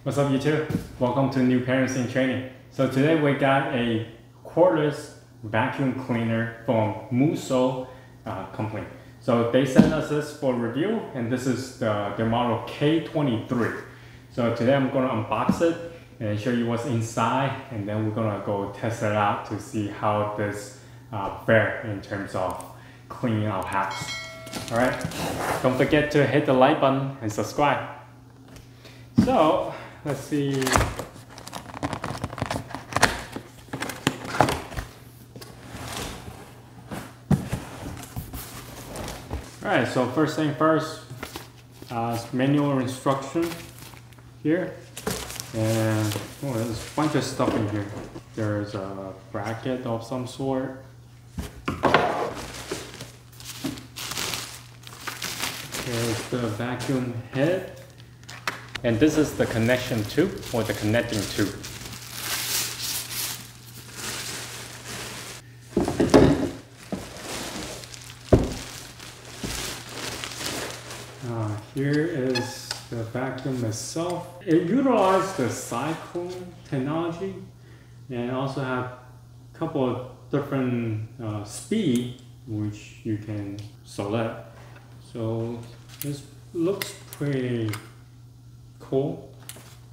What's up YouTube? Welcome to New Parents in Training. So today we got a cordless vacuum cleaner from Moosoo company. So they sent us this for review, and this is the model K23. So today I'm going to unbox it and show you what's inside, and then we're going to go test it out to see how this fares in terms of cleaning our house. Alright, don't forget to hit the like button and subscribe. So let's see. Alright, so first thing first, manual instruction here, and there's a bunch of stuff in here. There's a bracket of some sort. There's the vacuum head, and this is the connection tube or the connecting tube. Here is the vacuum itself. It utilizes the cyclone technology and also have a couple of different speed which you can select. So this looks pretty cool.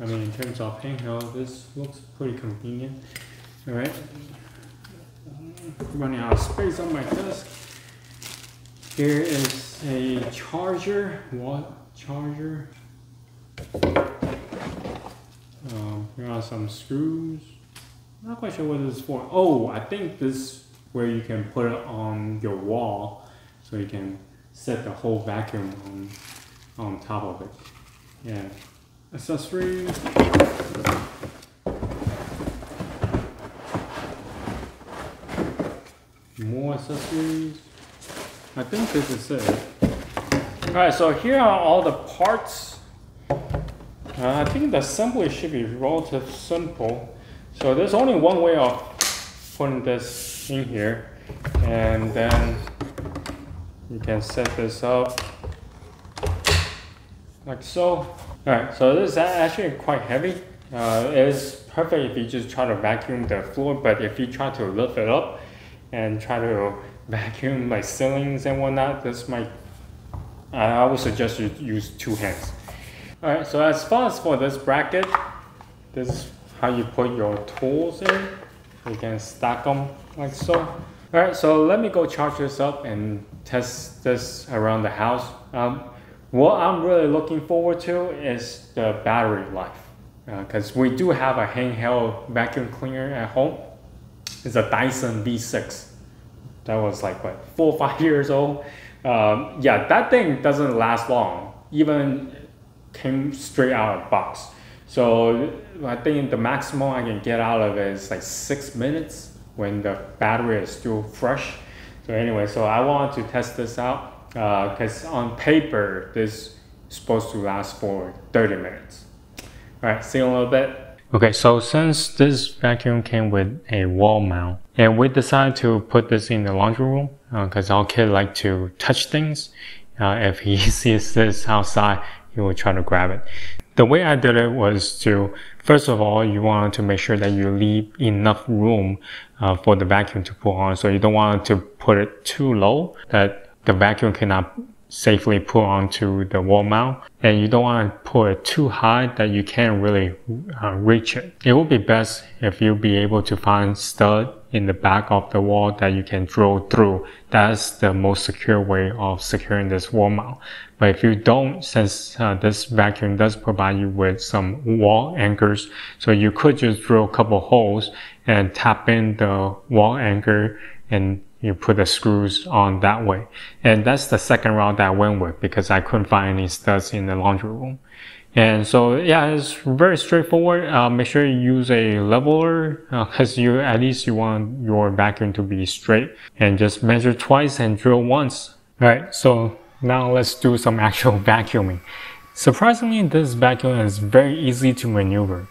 I mean, in terms of handheld, this looks pretty convenient. All right, running out of space on my desk. Here is a charger, charger. Here are some screws. Not quite sure what this is for. Oh, I think this is where you can put it on your wall, so you can set the whole vacuum on top of it. Yeah. Accessories. More accessories. I think this is it. Alright, so here are all the parts. I think the assembly should be relatively simple. So there's only one way of putting this in here, and then you can set this up like so. Alright, so this is actually quite heavy. It's perfect if you just try to vacuum the floor, but if you try to lift it up and try to vacuum like ceilings and whatnot, this might, I would suggest you use two hands. Alright, so as far as for this bracket, this is how you put your tools in. You can stack them like so. Alright, so let me go charge this up and test this around the house. What I'm really looking forward to is the battery life, because we do have a handheld vacuum cleaner at home. It's a Dyson V6. That was like what, 4 or 5 years old. Yeah, that thing doesn't last long. Even came straight out of the box. So I think the maximum I can get out of it is like 6 minutes when the battery is still fresh. So anyway, so I wanted to test this out because on paper this is supposed to last for 30 minutes. All right, see you in a little bit. Okay, so since this vacuum came with a wall mount, and we decided to put this in the laundry room because our kid likes to touch things. If he sees this outside, he will try to grab it. The way I did it was to, first of all, you want to make sure that you leave enough room for the vacuum to pull on. So you don't want to put it too low that the vacuum cannot safely put onto the wall mount, and you don't want to put it too high that you can't really reach it. It would be best if you be able to find stud in the back of the wall that you can drill through. That's the most secure way of securing this wall mount. But if you don't, since this vacuum does provide you with some wall anchors, so you could just drill a couple holes and tap in the wall anchor and you put the screws on that way. And that's the second route that I went with because I couldn't find any studs in the laundry room. And so yeah, it's very straightforward. Make sure you use a leveler because at least you want your vacuum to be straight, and just measure twice and drill once. Alright, so now let's do some actual vacuuming. Surprisingly, this vacuum is very easy to maneuver.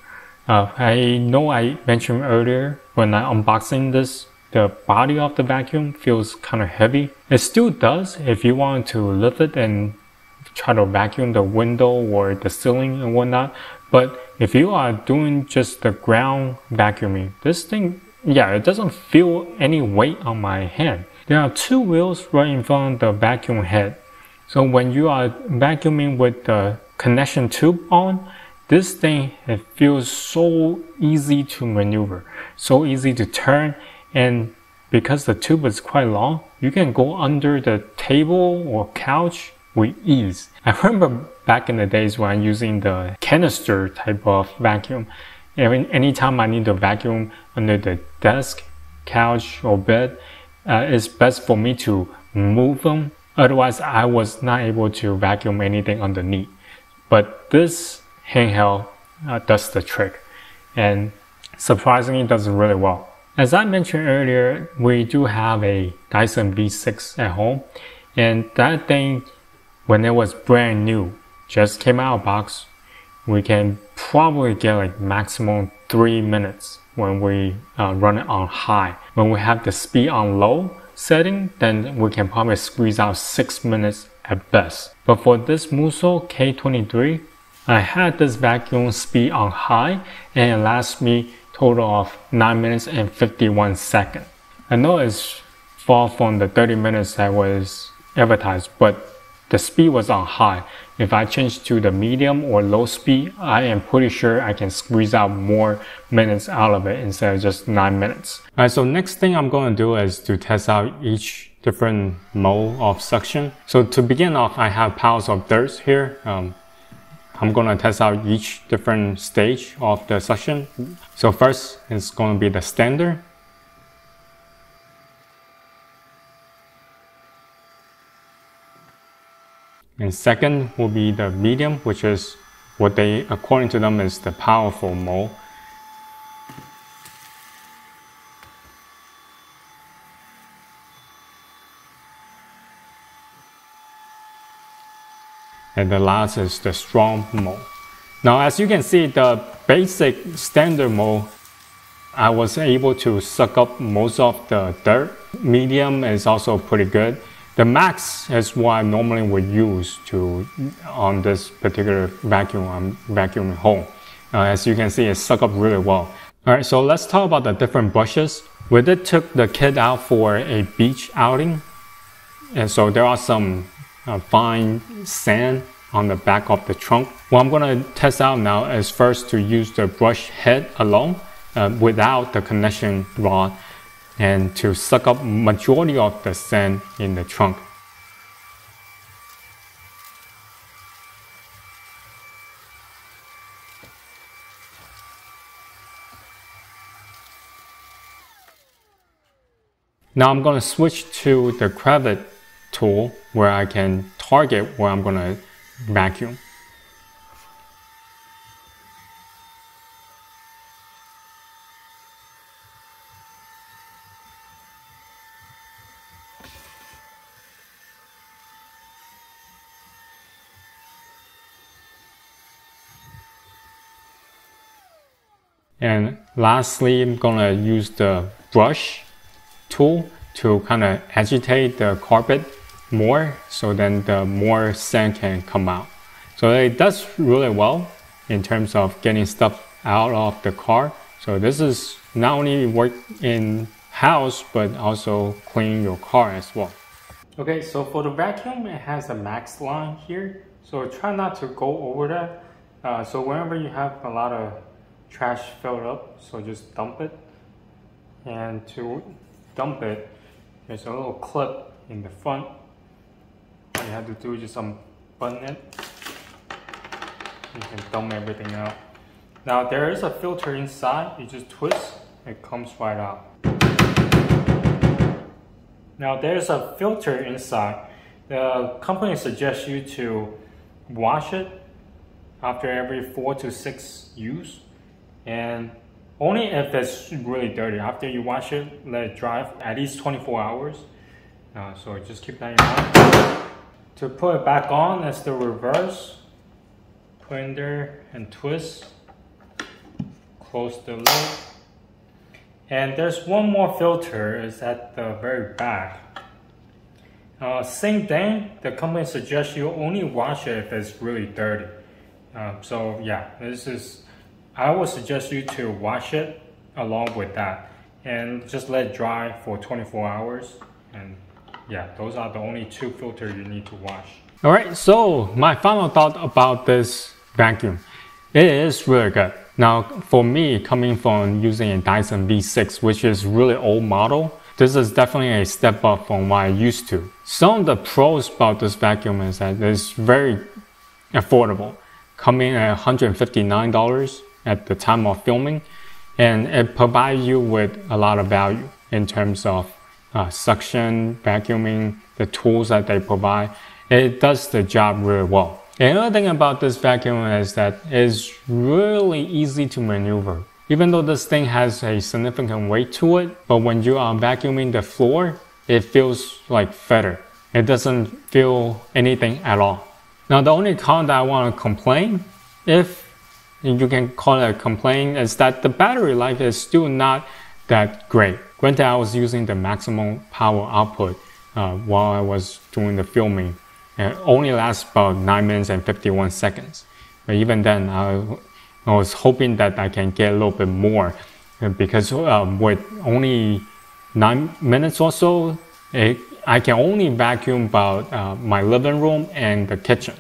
I know I mentioned earlier when I unboxing this, the body of the vacuum feels kind of heavy. It still does if you want to lift it and try to vacuum the window or the ceiling and whatnot, But if you are doing just the ground vacuuming, this thing, yeah, it doesn't feel any weight on my hand. There are two wheels right in front of the vacuum head. So when you are vacuuming with the connection tube on, this thing, it feels so easy to maneuver, so easy to turn, and because the tube is quite long, you can go under the table or couch with ease. I remember back in the days when I'm using the canister type of vacuum, anytime I need to vacuum under the desk, couch, or bed, it's best for me to move them. Otherwise, I was not able to vacuum anything underneath. But this handheld does the trick, and surprisingly does it really well. As I mentioned earlier, we do have a Dyson V6 at home, and that thing, when it was brand new, just came out of box, we can probably get like maximum 3 minutes when we run it on high. When we have the speed on low setting, then we can probably squeeze out 6 minutes at best. But for this Moosoo K23, I had this vacuum speed on high, and it lasts me total of 9 minutes and 51 seconds. I know it's far from the 30 minutes that was advertised, but the speed was on high. If I change to the medium or low speed, I am pretty sure I can squeeze out more minutes out of it instead of just 9 minutes. Alright, so next thing I'm going to do is to test out each different mode of suction. So to begin off, I have piles of dirt here. I'm going to test out each different stage of the suction. So first, it's going to be the standard. And second will be the medium, which is what they, according to them, is the powerful mode. And the last is the strong mode. Now, as you can see, the basic standard mode, I was able to suck up most of the dirt. Medium is also pretty good. The max is what I normally would use on this particular vacuum I'm vacuuming home. As you can see, it sucks up really well. Alright, so let's talk about the different brushes. We did took the kit out for a beach outing. And so there are some fine sand on the back of the trunk. What I'm going to test out now is first to use the brush head alone without the connection rod, and to suck up majority of the sand in the trunk. Now I'm going to switch to the crevice tool where I can target where I'm going to vacuum. And lastly, I'm gonna use the brush tool to kind of agitate the carpet more, so then the more sand can come out. So it does really well in terms of getting stuff out of the car. So this is not only work in house, but also clean your car as well. Okay, so for the vacuum, it has a max line here. So try not to go over that. So whenever you have a lot of trash filled up, so just dump it. And to dump it, there's a little clip in the front. All you have to do is just unbutton it. You can dump everything out. Now there is a filter inside. You just twist, it comes right out. Now there's a filter inside. The company suggests you to wash it after every 4 to 6 use. And only if it's really dirty. After you wash it, let it dry for at least 24 hours. So just keep that in mind. To put it back on, it's the reverse. Put in there and twist. Close the lid. And there's one more filter, it's at the very back. Same thing, the company suggests you only wash it if it's really dirty. So yeah, I would suggest you to wash it along with that and just let it dry for 24 hours. And yeah, those are the only 2 filters you need to wash. All right, so my final thought about this vacuum. It is really good. Now, for me, coming from using a Dyson V6, which is really old model, this is definitely a step up from what I used to. Some of the pros about this vacuum is that it's very affordable, coming at $159 at the time of filming, and it provides you with a lot of value in terms of suction, vacuuming, the tools that they provide. It does the job really well. Another thing about this vacuum is that it's really easy to maneuver. Even though this thing has a significant weight to it, but when you are vacuuming the floor, it feels like feather. It doesn't feel anything at all. Now the only con that I want to complain, if you can call it a complaint, is that the battery life is still not that great. Granted, I was using the maximum power output while I was doing the filming. It only lasts about 9 minutes and 51 seconds. But even then, I was hoping that I can get a little bit more because with only 9 minutes or so, I can only vacuum about my living room and the kitchen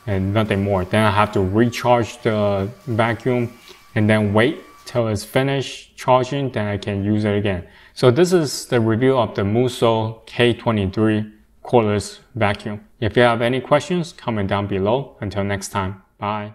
and nothing more. Then I have to recharge the vacuum and then wait till it's finished charging, then I can use it again. So this is the review of the Moosoo K23 Cordless vacuum. If you have any questions, comment down below. Until next time, bye.